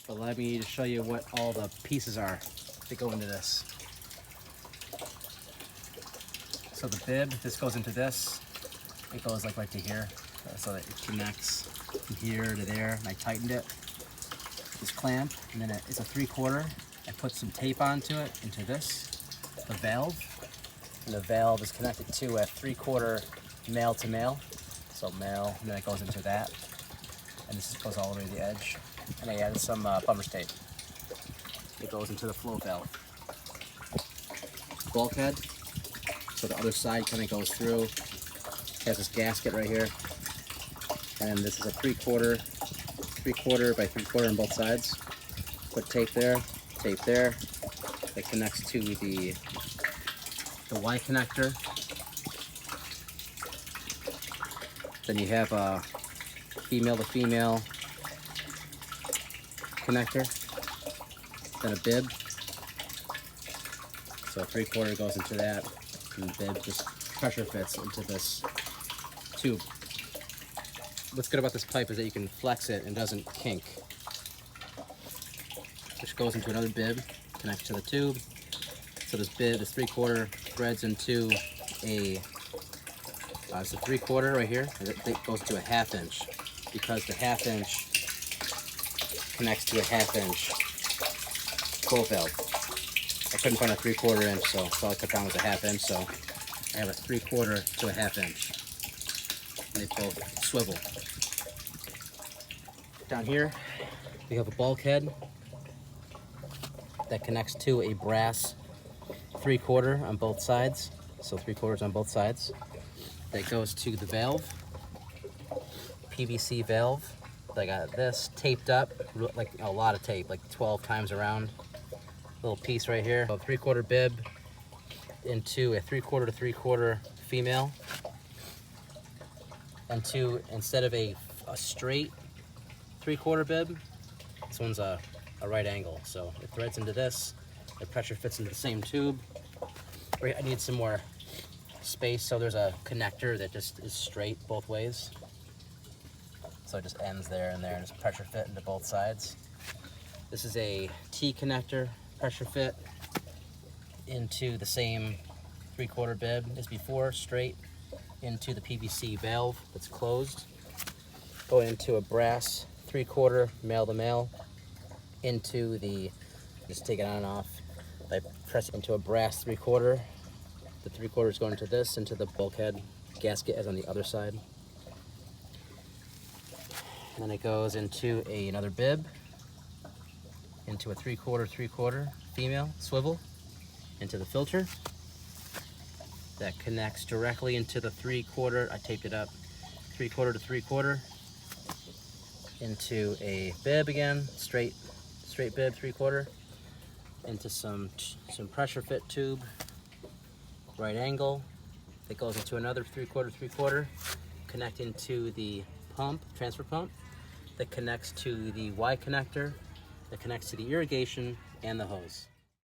But let me show you what all the pieces are that go into this. So the bib, this goes into this. It goes like right to here, so that it connects from here to there, and I tightened it. This clamp, and then it's a 3/4. I put some tape onto it, into this, the valve. And the valve is connected to a 3/4 male to male. So male, and then it goes into that. And this goes all the way to the edge. And I added some bummer's tape. It goes into the flow valve. Bulkhead, so the other side kind of goes through. It has this gasket right here. And this is a 3/4 by 3/4 on both sides. Put tape there. It connects to the Y connector. Then you have a female to female connector. Then a bib. So 3/4 goes into that, and the bib just pressure fits into this tube. What's good about this pipe is that you can flex it and it doesn't kink. Which goes into another bib, connects to the tube. So this bib, this 3/4 threads into a, it's a 3/4 right here, and it goes to a 1/2 inch, because the 1/2 inch connects to a 1/2 inch flow valve. I couldn't find a 3/4 inch, so all I cut down was a 1/2 inch, so I have a 3/4 to a 1/2 inch. And they both swivel. Down here, we have a bulkhead that connects to a brass 3/4 on both sides. So 3/4 on both sides. That goes to the valve, PVC valve. I got this taped up, like a lot of tape, like 12 times around. Little piece right here. A 3/4 bib into a 3/4 to 3/4 female. And instead of a straight 3/4 bib, this one's a right angle. So it threads into this, the pressure fits into the same tube. I need some more space, so there's a connector that just is straight both ways. So it just ends there and there, and it's pressure fit into both sides. This is a T connector, pressure fit into the same 3/4 bib as before, straight into the PVC valve that's closed. Going into a brass 3/4 male to male, into the, just take it on and off by pressing into a brass 3/4. The 3/4 is going into this, into the bulkhead gasket as on the other side. And then it goes into another bib, into a 3/4 female swivel, into the filter. That connects directly into the 3/4, I taped it up, 3/4 to 3/4, into a bib again, straight bib 3/4, into some pressure fit tube, right angle, that goes into another 3/4, connecting to the pump, transfer pump, that connects to the Y connector, that connects to the irrigation and the hose.